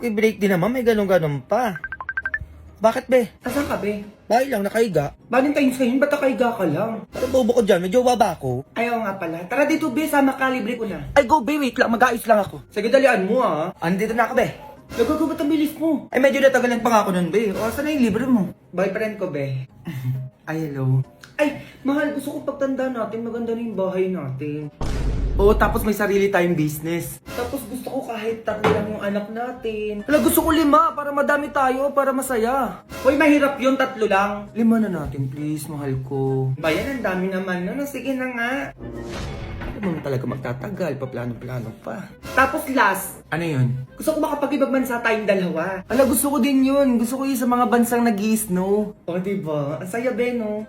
I-break din naman, may ganun-ganun pa. Bakit, be? Asan ka, be? Bahay lang, nakahiga. Valentine's ngayon, ba't nakaiga ka lang? Parang bobo ko dyan, may jowa ba ako? Ayaw nga pala. Tara dito, be, sama ka, libre ko na. Ay, go, be, wait lang, mag-ayos lang ako. Sige, dalian mo, ah. Andito na ako, be. Nagagabat ang bilis mo. Ay, medyo natagalan pa nga ako nun, be. O, saan na yung libre mo? Boyfriend ko, be. Ay, hello. Ay, mahal, gusto ko pagtanda natin, maganda na yung bahay natin. Oo, tapos may sarili tayong business. Tapos gusto ko kahit 3 lang yung anak natin. Wala, gusto ko 5 para madami tayo, para masaya. Hoy, mahirap yun, 3 lang. 5 na natin, please, mahal ko. Bayan, ang dami naman. Ano, sige na nga. Ano mo talaga magtatagal, paplano-plano pa. Tapos last, Ano yun? gusto ko makapag-ibang bansa tayong dalawa. Ala, gusto ko din yun. Gusto ko yun sa mga bansang nag-i-snow. O, diba? Ang saya, be, no?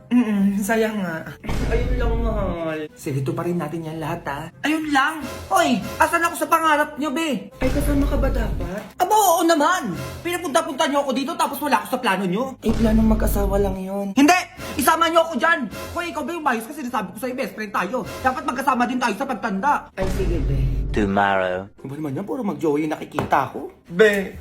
Sayang nga. Ayun lang, mahal. Sige, ito pa rin natin yan lahat, ha? Ayun lang! Hoy! Asan ako sa pangarap nyo, be? Ay, kasama ka ba dapat? Aba, oo naman! Pinapunta-punta nyo ako dito tapos wala ako sa plano nyo. Eh, planong mag-asawa lang yun. Hindi! Isama nyo ako dyan! Hoy, ikaw ba yung bias kasi sinasabi ko sa'yo, best friend tayo. Dapat magkasama din tayo sa pagtanda. Ay, sige, be. Tomorrow. Ano ba naman yan? Puro mag-joey nakikita ko. Be!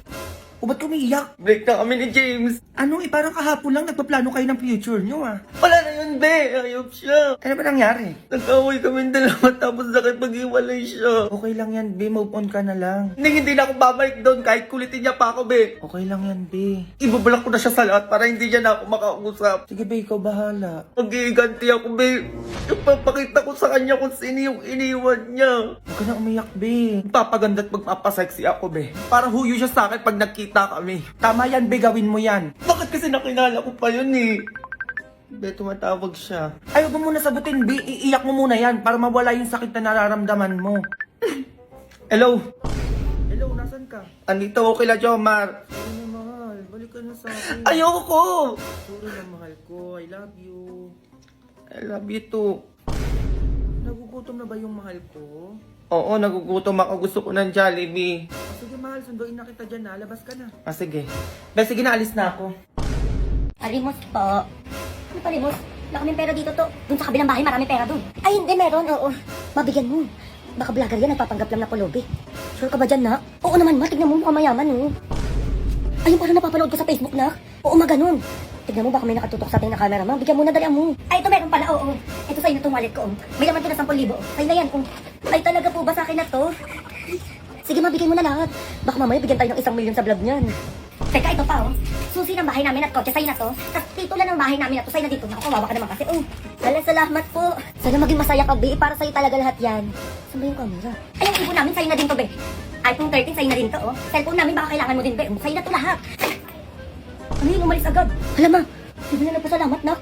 O ba't umiiyak? Break na kami ni James. Ano parang kahapon lang nagpaplano kayo ng future nyo ah. Wala na yun, be. Ayop siya. Ano ba nangyari? Nag-away kami dalawa tapos nakipag-iwalay siya. Okay lang yan, be. Move on ka na lang. Hindi na ako babalik doon kahit kulitin niya pa ako, be. Okay lang yan, be. Ibablock ko na siya sa lahat para hindi niya na ako makausap. Sige, be. Ikaw bahala. Mag-iiganti ako, be. Ipapakita ko sa kanya kung sino yung iniwan niya. Huwag ka na umiyak, be. Magpapaganda at magpapasexy ako, be. Para huyo siya sa akin pag nagkita kami. Tama yan, be. Gawin mo yan. Bakit kasi nakilala ko pa yun, eh? Be, tumatawag siya. Ayaw mo muna sagutin, be. Iiyak mo muna yan para mawala yung sakit na nararamdaman mo. Hello? Hello, nasan ka? Andito ako kila Jomar. Sorry na, mahal. Balik ka na sa akin. Ayoko! Sorry na, mahal ko. I love you. I love you too. Nagugutom na ba yung mahal ko? Oo, nagugutom ako. Gusto ko ng Jollibee. Sige, mahal. Sunduin na kita dyan, ha? Labas ka na. Sige. Be, sige na. Alis na ako. Palimos po. Ano palimos? Wala kaming pera dito to. Doon sa kabilang bahay, marami pera doon. Ay, hindi, meron. Oo. Mabigyan mo. Baka vlogger yan, nagpapanggap lang na pulubi. Sure ka ba dyan, nak? Oo naman, ma. Tignan mo, mukhang mayaman, oh. Ayun, parang napapanood ko sa Facebook, nak. Oo, maganon. Tignan mo, baka may nakatutok sa ating na camera, ma. Bigyan mo na, dalian mo. Ay, ito meron pala, oo. Ito sa'yo na itong wallet ko, oh. May laman ito na 10,000. Sa'yo na yan, oh. Ay, talaga po ba sa akin na to? Sige, ma, bigyan mo na lahat. Baka mamaya bigyan tayo ng 1 milyon sa vlog niyan. Teka, ito pa, oh. Susi ng bahay namin at kotse, sa'yo na to. Tapos titulan ng bahay namin at to, sa'yo na dito. Naku, kawawa ka naman kasi, oh. Hala, salamat po. Sana maging masaya ka, be. Para sa'yo talaga lahat yan. Saan ba yung camera? Ay, yung ibon namin, sa'yo na din to, be. iPhone 13, sa'yo na din to, oh. Cellphone namin, baka kailangan mo din, be. Sa'yo na to lahat. Ano yun, umalis agad? Hala, ma. Hindi na nagpasalamat, nak.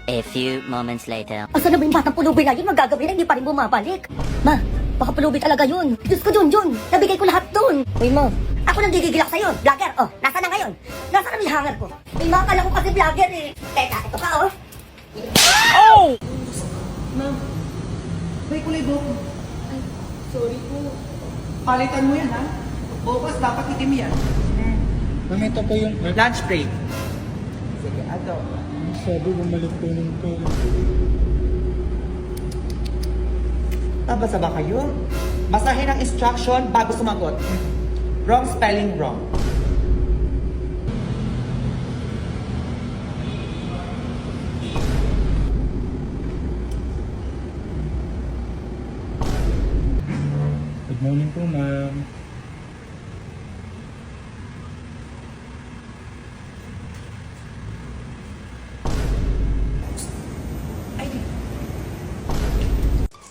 A few moments later. Asan na ba yung batang pulubi na yun? Magagawin na, hindi pa rin bumabalik. Ma, baka pulubi talaga yun. Diyos ko, Junjun. Nabigay ko lahat dun. Uy, ma. Ako nang gigigil ako sa'yo. Vlogger, oh. Nasaan na ngayon? Nasaan ang hanger ko? May mga kala ko kasi vlogger, eh. Teka, ito ka, oh. Oh! Ma'am, may kulay buhok. Ay, sorry po. Palitan mo yan, ha? Bukas dapat itim yan. Ma'am, ito po yung Lunch break. Sige, ato. sabi bumalik po ng pera. Tabasa ba kayo? Basahin ang instruction bago sumagot. Wrong spelling, wrong. Good morning po, ma'am. Ay,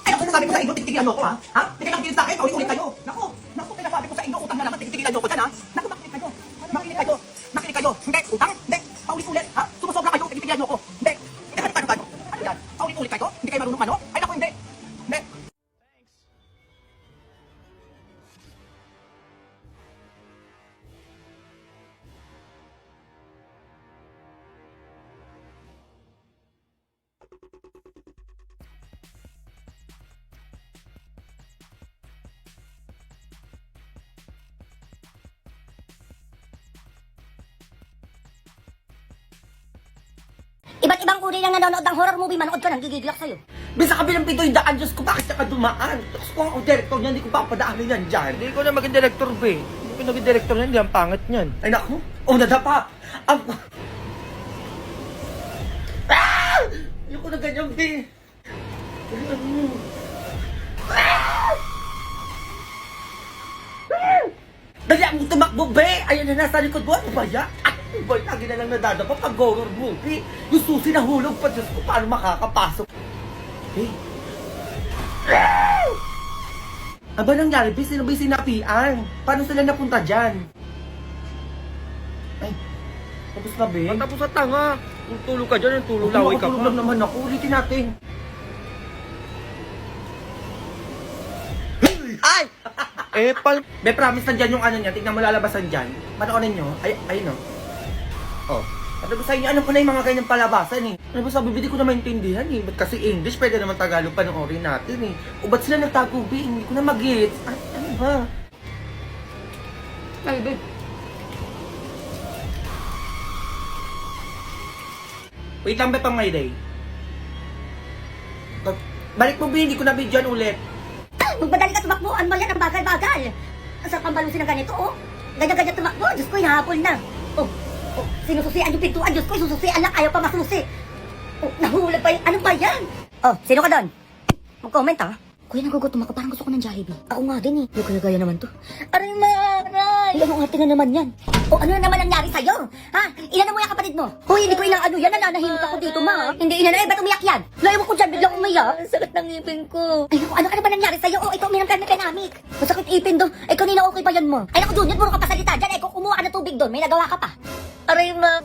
ako sinasabi ko sa inyo, tigtigilan mo ko, ha? Ha? Hindi kayo nakikinig sa akin, ulit-ulit kayo. Naku, pinasabi ko sa inyo, utang na lang, tigtigilan nyo ko dyan, ha? Naku, makinig kayo. Makinig kayo. Makinig kayo. Hindi, utang, hindi. Paulit-ulit, ha? Sumusobra kayo, tigtigilan nyo ko. Hindi. Hindi kayo tayo. Ano yan? Paulit-ulit kayo? Hindi kayo marunong ano? Ay, naku, hindi. Hindi. Iba't ibang uri lang nanonood ng horror movie, manood ka nang gigigil ako sa'yo. Bisa kabilang pinto'y daan, Diyos ko, bakit ka dumaan? Tapos kung ako director niya, hindi ko papadaanin yan dyan. Hindi ko na maging director, be. pinag-director niyan, hindi ang pangit niyan. Ay naku, nadapa. Ang... Ah! Ayoko na ganyan, be. Dali ang tumakbo, be! Ayan na nasa likod mo. Ano ba yan? Ano ba? Lagi na lang nadadapa pag horror movie. Yung susi na hulog pa. Diyos ko, paano makakapasok? Be? Aba nangyari, be? Sino ba yung sinapian? Paano sila napunta dyan? Ay, tapos na, be? Tapos na tanga. Kung tulog ka dyan, tulog laway ka pa. Tulog lang naman ako. Ulitin natin. Ay! Be, promise nandyan yung ano niya. Tignan mo lalabasan dyan. Manoonin nyo. Ay, ayun o. Oh. Ano ba sa inyo? Ano ko na yung mga ganyang palabasan eh? Ano ba sabi, hindi ko na maintindihan eh. Ba't kasi English, pwede naman Tagalog panoorin natin eh. O ba't sila nagtago, be? Hindi ko na mag-gets. Ano ba? Ay, be. Wait lang, be, pang my day. Balik mo, be. Hindi ko na videoan ulit. Magmadali ka tumakbo. Ano ba yan? Ang bagal-bagal. Ang sarap ang balusin ng ganito, oh. Ganyan-ganyan tumakbo. Diyos ko, hinahabol na. Oh, sinususian yung pintuan. Diyos ko, sususian lang. Ayaw pa masusi. Oh, nahulog pa yun. Ano ba yan? Oh, sino ka doon? Mag-comment, ha? Kuya, nagugutom ako. Parang gusto ko ng Jollibee. Ako nga din, eh. Yung kaya naman to. Aray, aray! Ilan ang arte na naman yan? O, ano na naman nangyari sa'yo? Ha? Ilan mo yung kapatid mo? Hoy, hindi ko inaano yan. Nananahimik ako dito, ma. Hindi inano. Ba't umiyak yan? Layo mo ko dyan. Biglang umiyak. Sakit ng ipin ko. Ay, naku, ano ba nangyari sa'yo? Oh, ikaw, uminom ka na penamik. Masakit ipin do. Ay, kanina okay pa yan mo. Ay, naku, Junior, puro ka pasalita dyan. Ay, kung kumuha ka ng tubig doon, may nagawa ka pa. Aray, ma.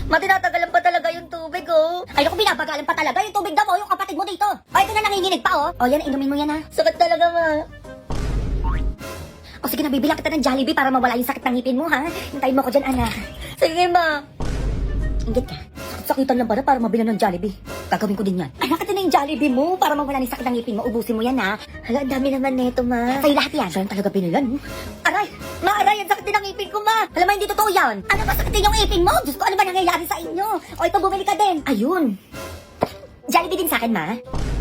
Matinatagalan pa talaga yung tubig, oh. Ay, naku, binabagalan pa talaga yung tubig daw, oh, yung kapatid mo dito. O, ito na nanginginig pa, oh. O, yan, inumin mo yan, ha. Sakit talaga, ma. O, sige na, bibilang kita ng Jollibee para mawala yung sakit ng ngipin mo, ha. Hintayin mo ko dyan, anak. Sige, ma. Inggit ka. Sakitan lang para mabilan ng Jollibee. Gagawin ko din yan. Anak, ito na yung Jollibee mo para mawala yung sakit ng ngipin mo. Ubusin mo yan, ha. Hala, ang dami naman neto, ma. Sa'yo lahat yan. Sa'yo talaga pinilan, mo. Aray! Ma, aray! Ang sakit din ng ngipin ko, ma. Alam mo, hindi totoo yan. Ano ba sakit din yung ngipin mo? Diyos ko, ano ba nangyayari sa inyo? O, ito, bumili ka din. Ayun. Jollibee din sa akin, ma.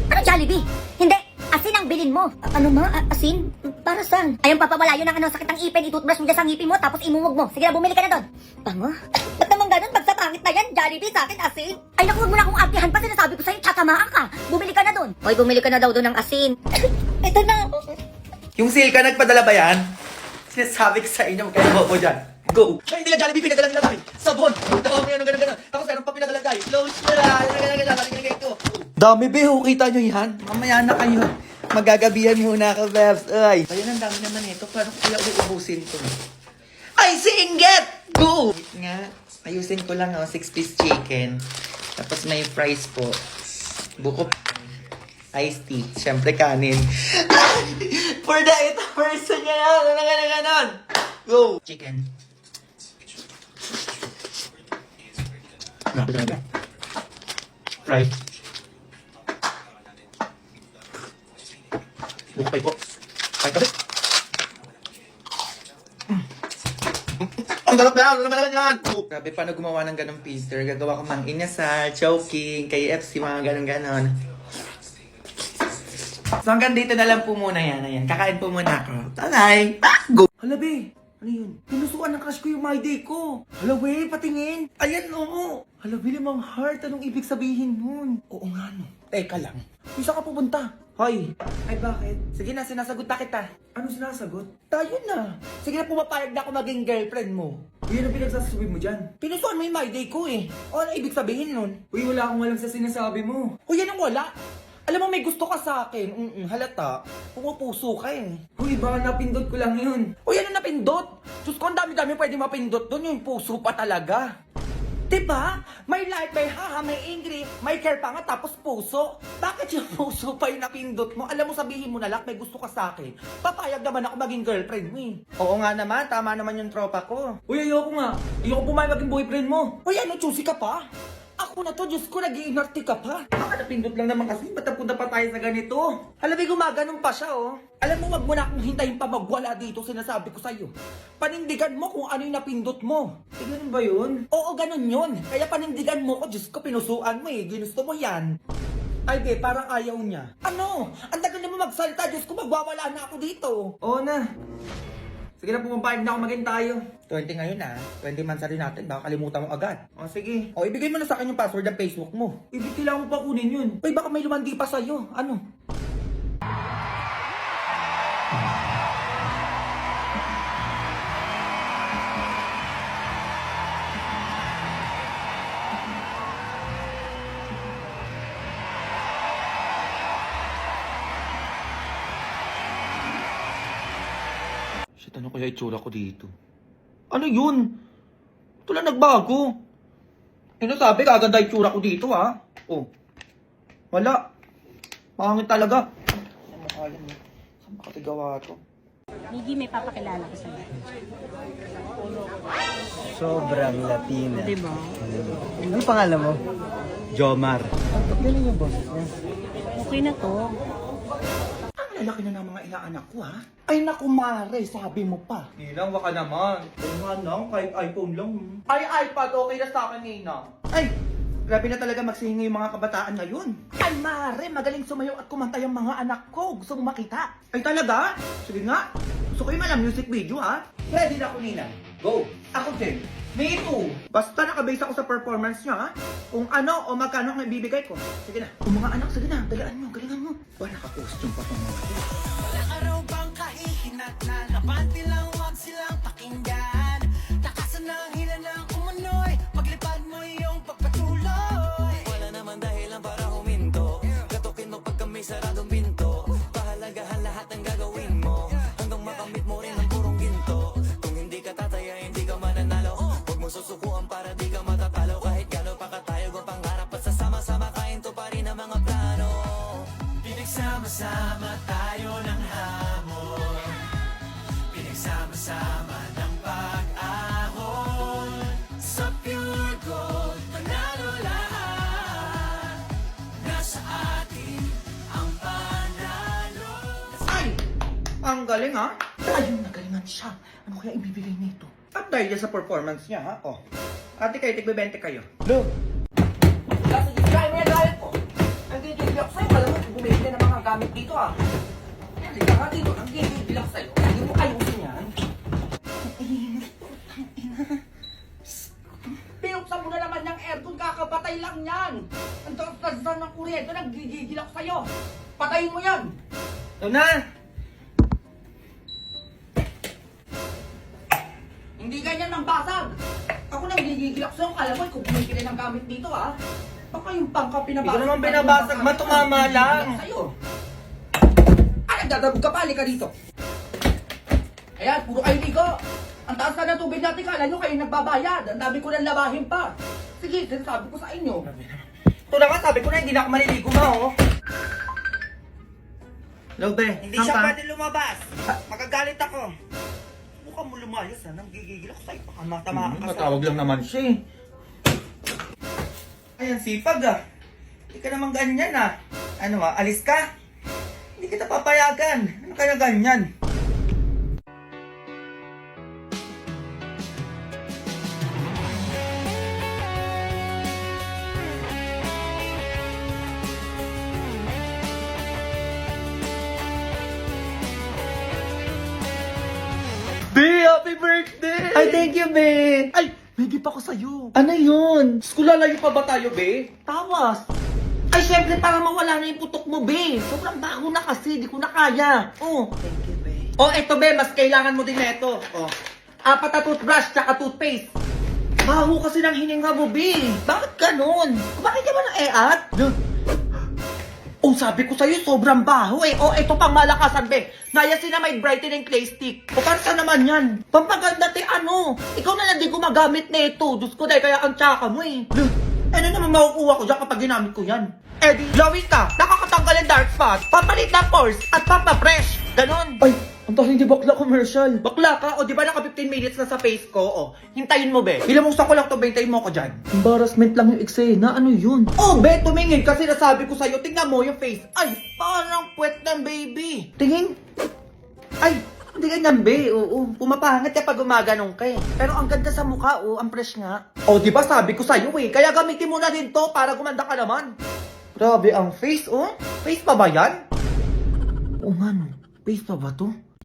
Ano Jollibee? Hindi. Asin ang bilin mo. Ano, ma? Asin? Para saan? Ayun, papawala yun ang ano, sakit ng ipin. Itutbrush mo dyan sa ngipin mo, tapos imumog mo. Sige na, bumili ka na doon. Bango? Ba't naman ganun? Pag sa pangit na yan, Jollibee sa akin, asin? Ay, naku, huwag mo na akong artihan pa. Sinasabi ko sa'yo, tatamaan ka. Bumili ka na doon. Hoy, bumili ka na daw doon ng asin. Ito na. Yung sale ka, nagpadala ba yan? Sinasabi ko sa inyo, kaya bobo dyan. Go! Ay, hindi lang Jollibee, pinadala nila tayo. Sabon! Dami yan, ganun. Tapos meron pa pinadala tayo. Lotion! Ganun. Dami, beho. Kita nyo yan? Mamaya na kayo. Magagabihan muna ka, Bebs. Ay. Ayun, ang dami naman ito. Paano kaya ubusin to? Ay, si Inget! Go! Wait nga. Ayusin ko lang, 6-piece chicken. Tapos may fries po. Buko iced tea. Siyempre, kanin. For the 8 person yan. Ganon. Go! Chicken. Fries. Bukay po. Ay, kasi. Ang galap na! Ano naman yan? Grabe, paano gumawa ng ganong Peter? Gagawa ko mang inasal, choking, KFC, mga ganon-ganon. So hanggang dito na lang po muna yan. Ayan, kakain po muna ako. Bye! Go! Hala, be! Ano yun? Pinusuan ng crush ko yung my day ko. Hala, be, patingin. Ayan, oo. Hala, be, limang heart. Anong ibig sabihin nun? Oo nga, no. Teka lang. Isa ka pupunta. Hoy. Ay, bakit? Sige na, sinasagot na kita. Ano sinasagot? Tayo na. Sige na, pumapayag na ako maging girlfriend mo. Yan ang pinagsasabi mo dyan. Pinusuan mo yung my day ko eh. O, ano ibig sabihin nun? Uy, wala akong alam sa sinasabi mo. Uy, yan ang wala. Alam mo, may gusto ka sa akin. Halata. Pumupuso ka eh. Uy, baka napindot ko lang yun. Uy, ano napindot? Diyos ko, ang dami-dami pwede mapindot doon. Yung puso pa talaga. Diba? May light, may haha, may angry, may care pa nga, tapos puso. Bakit yung puso pa yung napindot mo? Alam mo, sabihin mo na lang, may gusto ka sa akin. Papayag naman ako maging girlfriend mo eh. Oo nga naman, tama naman yung tropa ko. Uy, ayoko nga. Ayoko pumayag maging boyfriend mo. Uy, ano, choosy ka pa? Ako na to, Diyos ko, nag-iinarte ka pa. Baka napindot lang naman kasi, ba't napunta pa tayo sa ganito? Alam, gumaganon pa siya, oh. Alam mo, wag mo na akong hintayin pa magwala dito, sinasabi ko sa'yo. Panindigan mo kung ano yung napindot mo. Ganun ba yun? Oo, ganun yun. Kaya panindigan mo ko, Diyos ko, pinusuan mo eh. Ginusto mo yan. Ay, be, parang ayaw niya. Ano? Ang tagal na mo magsalita, Diyos ko, magwawala na ako dito. Oo na. Sige na, pumapayag na ako maging tayo. 20 ngayon 20 months na rin natin, baka kalimutan mo agad. O sige. O ibigay mo na sa akin yung password ng Facebook mo. Ibig kailangan mo pa kunin yun. Uy, baka may lumandi pa sa'yo. Ano? Shit, ano kaya itsura ko dito? Ano yun? Ito lang nagbago. Ano sabi, kaganda itsura ko dito Oh. Wala. Pangit talaga. Ano mo kaya mo? Saan makatigawa to? Miggy, may papakilala ko sa'yo. Sobrang Latina. Diba? Ano pangalan mo? Jomar. Ang galing yung boses niya. Okay na to. Ang lalaki na ng mga inaanak ko, Ay naku, Mare, sabi mo pa. Ninang, baka naman. Kung nga lang, kahit iPhone lang. Ay, iPad, okay na sa akin, Ninang. Ay, grabe na talaga magsihingi yung mga kabataan ngayon. Ay, Mare, magaling sumayaw at kumanta yung mga anak ko. Gusto mo makita? Ay, talaga? Sige nga. Gusto ko yung mga music video, Ready na ako, Ninang. Go. Ako din. Me too. Basta nakabase ako sa performance niya, Kung ano o magkano ang ibibigay ko. Sige na. Kung mga anak, sige na. Galaan mo, galingan mo. Ba, naka-costume pa itong mga to. Walang araw bang kahihinat na Napante lang huwag silang pakinggan Takasan ng hila ng umunoy Paglipad mo iyong pagpatuloy Wala naman dahilan para huminto Gatukin mo pagka may saradong pinto Pahalagahan lahat ng gagawin mo Hanggang makamit mo rin ang purong ginto Kung hindi ka tataya, hindi ka mananalo Huwag mo susukuan para di ka matatalo Kahit gano'n pa katayog ang pangarap At sasama-sama kainto pa rin ang mga plano Pinagsama-sama tayo ng hamon Pinagsama-sama ng pag-ahon Sa pure gold, panalo lahat Nasa atin ang panalo Ay! Ang galing, Ayun, nagalingan siya. Ano kaya ibibigay nito? At dahil dyan sa performance niya, Oh. Ate kayo, tigbe-20 kayo. Lo! Kasi kaya mo yung galit ko. Ang gigigiyak sa'yo, alam mo, bumili ka ng mga gamit dito Halika nga dito, ang gigigiyak sa'yo. Hindi mo ayusin yan. Pinuksan mo na naman yung aircon, kakapatay lang yan. Ang taas-tasan ng kuryente, nagigigilak sa'yo. Patayin mo yan. Ito na! Hindi ganyan ang basag. Ako nang gigigilak sa'yo, kala mo, kung bumili ng gamit dito Baka yung pangka pinabasag. Hindi ko naman binabasag, matumama lang. Sa'yo. Nagdadabog ka pa, halika dito. Ayan, puro kayo ligo. Ang taas na ng tubig natin, kala nyo kayo nagbabayad. Ang dami ko nang labahin pa. Sige, sinasabi ko sa inyo. Ito na nga, sabi ko na hindi na ako maliligo Hello, be. Hindi siya pwede lumabas. Magagalit ako. Mukhang mo lumayas nang gigigil ako sa'yo. Baka matamaan ka sa... Matawag lang naman siya Ayan, sipag Hindi ka naman ganyan Ano alis ka? Hindi kita papayagan. Ano kaya ganyan? Be, happy birthday! Ay, thank you, Be! Ay, may gift ako sa'yo. Ano yun? Lalayo pa ba tayo, Be? Tawas! Ay, syempre, para mawala na yung putok mo, Be. Sobrang bago na kasi, di ko na kaya. Thank you, babe. Eto, Be, mas kailangan mo din na ito. 4 na toothbrush, tsaka toothpaste. Baho kasi ng hininga mo, Be. Bakit ganun? Bakit ka ba na-eat? Sabi ko sa'yo, sobrang baho ito pang malakasan, Be. Niacinamide brightening clay stick. Para saan naman yan? Pampaganda, Ikaw na lang di gumagamit nito. Diyos ko, dahil kaya ang tsaka mo Ano naman makukuha ko dyan kapag ginamit ko yan? Di, glowing ka, nakakatanggal ang dark spot, papalit ng pores, at papafresh. Ganon. Ay, ang tayo hindi bakla commercial. Bakla ka? Di ba naka 15 minutes na sa face ko? Hintayin mo, Be. Ilamusan ko lang to, Be. Hintayin mo ako dyan. Embarrassment lang yung eksena. Ano yun? Be, tumingin kasi nasabi ko sa'yo. Tingnan mo yung face. Ay, parang puwet ng baby. Tingin. Ay, hindi ganyan, Be. Pumapangit kapag gumaganong ka Pero ang ganda sa mukha, ang fresh nga. Di ba sabi ko sa'yo Kaya gamitin mo na din to para gumanda ka naman. Grabe ang face, Face pa ba yan? Nga no. Face pa ba to?